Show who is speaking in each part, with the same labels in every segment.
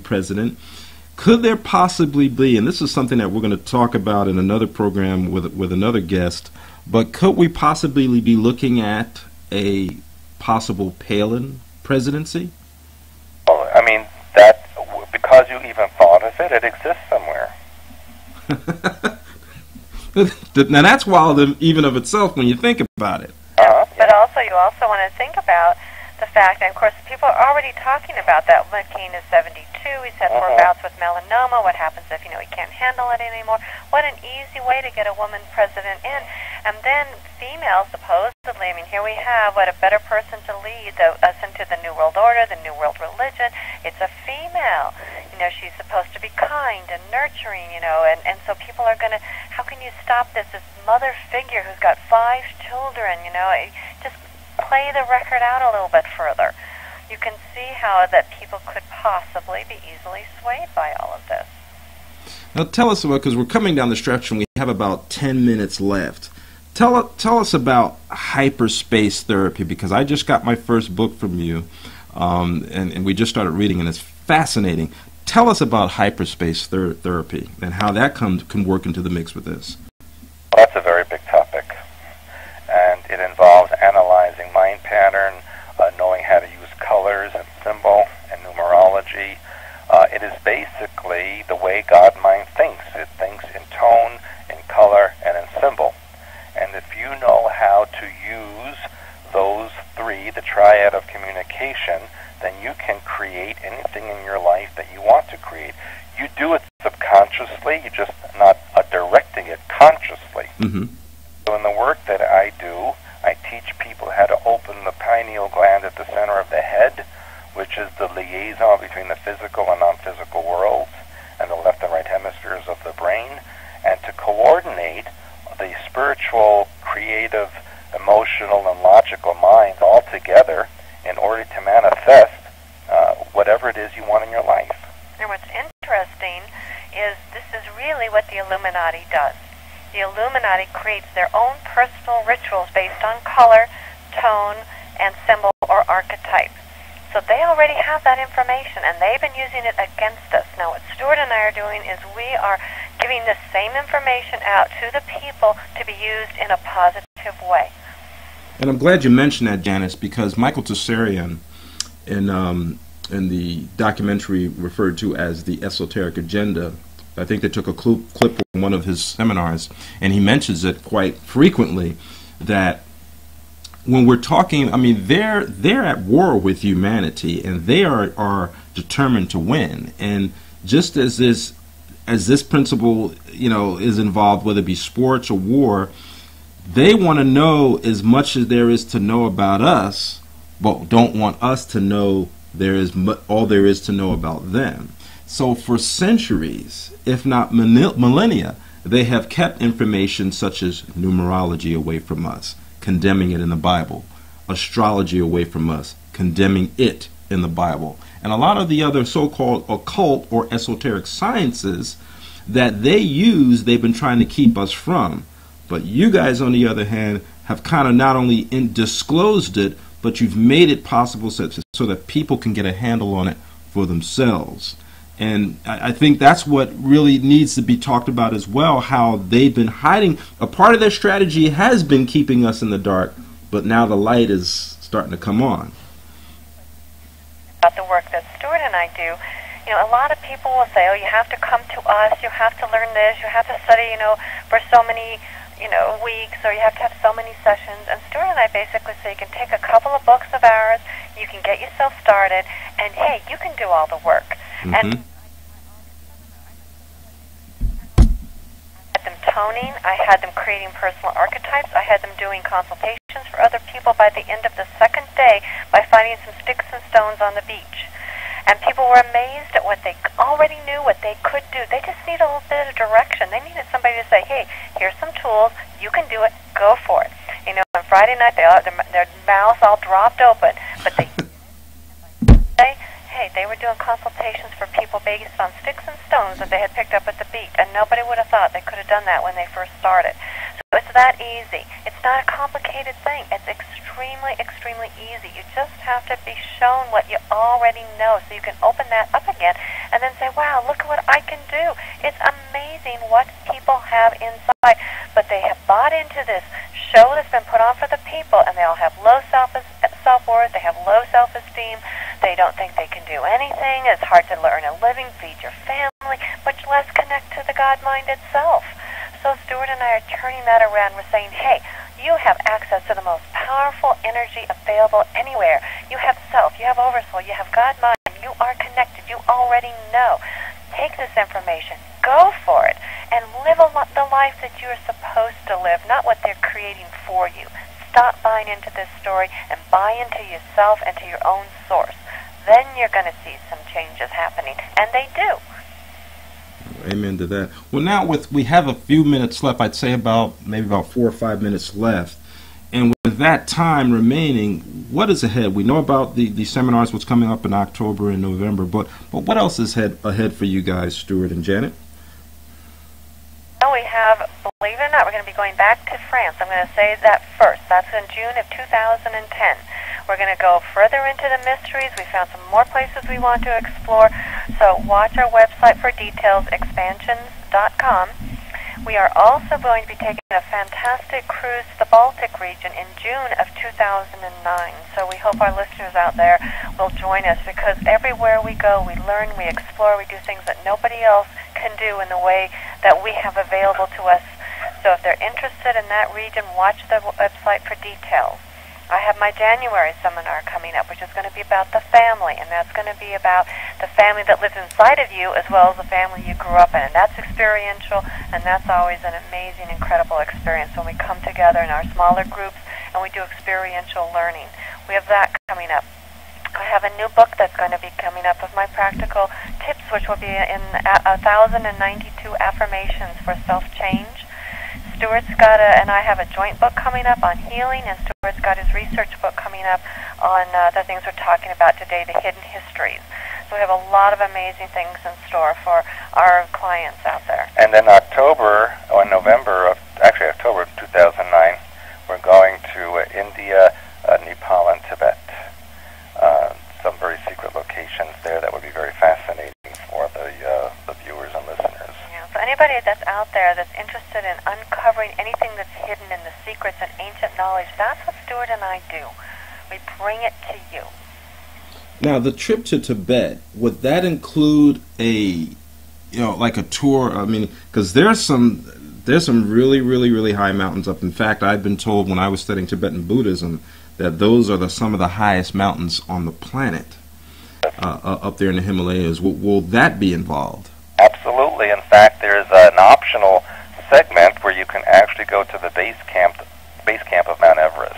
Speaker 1: president. Could there possibly be, and this is something that we're going to talk about in another program with another guest, but could we possibly be looking at a possible Palin presidency?
Speaker 2: Well, I mean, that, because you even thought of it, it exists somewhere.
Speaker 1: Now that's wild even of itself when you think about it.
Speaker 3: But also, you also want to think about the fact, and of course, people are already talking about that. McCain is 72. He's had 4 bouts with melanoma. What happens if, he can't handle it anymore? What an easy way to get a woman president in. And then females, supposedly, I mean, here we have, what a better person to lead us into the New World Order, the New World Religion. It's a female. She's supposed to be kind and nurturing, and so people are going to, how can you stop this mother figure who's got 5 children, just play the record out a little bit further. You can see how that people could possibly be easily swayed by all of this.
Speaker 1: Now tell us about, because we're coming down the stretch and we have about 10 minutes left. Tell us about hyperspace therapy, because I just got my first book from you, and we just started reading, and it's fascinating. Tell us about hyperspace therapy and how that can work into the mix with this.
Speaker 2: Well, that's a very big topic, and it involves analyzing mind pattern, knowing how to use colors and symbol and numerology. It is basically the way God mind thinks. It thinks in tone, in color, and in symbol. And if you know how to use those 3, the triad of communication, then you can create anything in your life that you want to create. You do it subconsciously, you're just not directing it consciously.
Speaker 1: Mm-hmm.
Speaker 2: So in the work that I do, I teach people how to open the pineal gland at the center of the head, which is the liaison between the physical and non-physical worlds, and the left and right hemispheres of the brain, and to coordinate the spiritual, creative, emotional, and logical minds all together in order to manifest whatever it is you want in your life.
Speaker 3: And what's interesting is this is really what the Illuminati does. The Illuminati creates their own personal rituals based on color, tone, and symbol or archetype. So they already have that information, and they've been using it against us. Now, what Stewart and I are doing is we are giving the same information out to the people to be used in a positive way.
Speaker 1: And I'm glad you mentioned that, Janice, because Michael Tsarian, in the documentary referred to as The Esoteric Agenda, I think they took a clip from one of his seminars, and he mentions it quite frequently, that when we're talking, I mean, they're at war with humanity, and they are determined to win. And just as this principle, is involved, whether it be sports or war, they want to know as much as there is to know about us, but don't want us to know all there is to know about them. So for centuries, if not millennia, they have kept information such as numerology away from us, condemning it in the Bible, astrology away from us, condemning it in the Bible, and a lot of the other so-called occult or esoteric sciences that they've been trying to keep us from. But you guys, on the other hand, have kind of not only disclosed it, but you've made it possible so that people can get a handle on it for themselves. And I think that's what really needs to be talked about as well, how they've been hiding. A part of their strategy has been keeping us in the dark, but now the light is starting to come on.
Speaker 3: About the work that Stewart and I do, a lot of people will say, oh, you have to come to us, you have to learn this, you have to study, for so many weeks, or you have to have so many sessions. And Stewart and I basically say you can take a couple of books of ours, you can get yourself started, and hey, you can do all the work.
Speaker 1: Mm-hmm.
Speaker 3: And I had them toning, I had them creating personal archetypes, I had them doing consultations for other people by the end of the second day by finding some sticks and stones on the beach. And people were amazed at what they already knew, what they could do. They just need a little bit of direction. They needed somebody to say, hey, here's some tools, you can do it, go for it. On Friday night, their mouths all dropped open, but they were doing consultations for people based on sticks and stones that they had picked up at the beach, and nobody would have thought they could have done that when they first started. So it's that easy. It's not a complicated thing. It's extremely, extremely easy. You just have to be shown what you already know so you can open that up again and then say, wow, look at what I can do. It's amazing what people have inside. But they have bought into this show that's been put on for the people, and they all have low self-worth, they have low self-esteem, they don't think they can do anything, it's hard to earn a living, feed your family, much less connect to the God mind itself. So Stewart and I are turning that around. We're saying, hey, you have access to the most powerful energy available anywhere. You have self, you have oversoul, you have God mind, you are connected, you already know. Take this information, go for it, and live the life that you are supposed to live, not what they're creating for you. Stop buying into this story and buy into yourself and to your own source. Then you're going to see some changes happening, and they do.
Speaker 1: Amen to that. Well, now we have a few minutes left. I'd say maybe about 4 or 5 minutes left. And with that time remaining, what is ahead? We know about the seminars, what's coming up in October and November, but what else is ahead for you guys, Stewart and Janet?
Speaker 3: Well, we have, believe it or not, we're going to be going back to France. I'm going to say that first. That's in June of 2010. We're going to go further into the mysteries. We found some more places we want to explore. So watch our website for details, expansions.com. We are also going to be taking a fantastic cruise to the Baltic region in June of 2009. So we hope our listeners out there will join us, because everywhere we go, we learn, we explore, we do things that nobody else can do in the way that we have available to us. So if they're interested in that region, watch the website for details. I have my January seminar coming up, which is going to be about the family, and that's going to be about the family that lives inside of you as well as the family you grew up in. And that's experiential, and that's always an amazing, incredible experience when we come together in our smaller groups and we do experiential learning. We have that coming up. I have a new book that's going to be coming up of my practical tips, which will be in 1,092 affirmations for self-change. Stewart's got and I have a joint book coming up on healing, and Stewart's got his research book coming up on the things we're talking about today, the hidden histories. So we have a lot of amazing things in store for our clients out there.
Speaker 2: And in October, or November of, actually October of 2009, we're going to India, Nepal, and Tibet. Some very secret locations there that would be very fascinating for the viewers and listeners.
Speaker 3: So anybody that's out there that's interested in uncovering anything that's hidden in the secrets and ancient knowledge, that's what Stewart and I do. We bring it to you.
Speaker 1: Now, the trip to Tibet, would that include like a tour? I mean, because there's some really, really, really high mountains up. In fact, I've been told when I was studying Tibetan Buddhism that those are some of the highest mountains on the planet up there in the Himalayas. Will that be involved?
Speaker 2: Absolutely. In fact, there's an optional segment where you can actually go to the base camp of Mount Everest.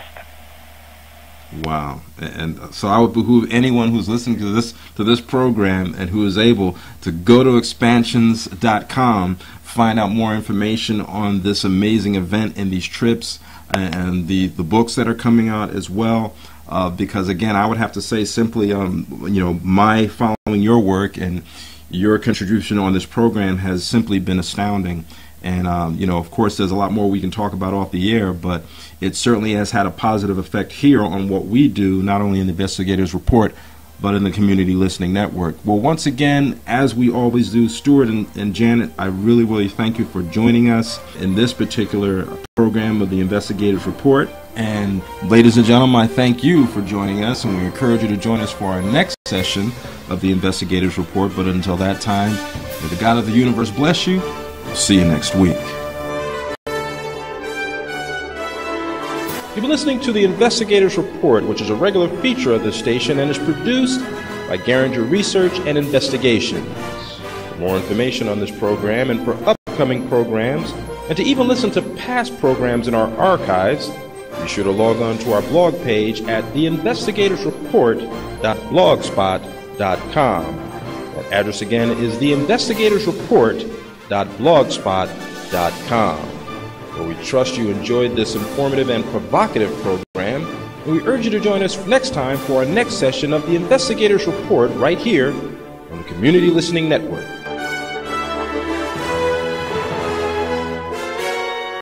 Speaker 1: Wow. And so I would behoove anyone who's listening to this program and who is able to go to expansions.com, find out more information on this amazing event and these trips and the books that are coming out as well. Because again, I would have to say simply, my following your work and your contribution on this program has simply been astounding. And, of course, there's a lot more we can talk about off the air, but it certainly has had a positive effect here on what we do, not only in the Investigators Report, but in the Community Listening Network. Well, once again, as we always do, Stewart and Janet, I really, really thank you for joining us in this particular program of the Investigators Report. And ladies and gentlemen, I thank you for joining us, and we encourage you to join us for our next session of the Investigators Report. But until that time, may the God of the universe bless you. We'll see you next week. You've been listening to the Investigators Report, which is a regular feature of this station and is produced by Garinger Research and Investigations. For more information on this program and for upcoming programs, and to even listen to past programs in our archives, be sure to log on to our blog page at theinvestigatorsreport.blogspot.com. That address again is theinvestigatorsreport.blogspot.com, where we trust you enjoyed this informative and provocative program, and we urge you to join us next time for our next session of the Investigators Report right here on the Community Listening Network.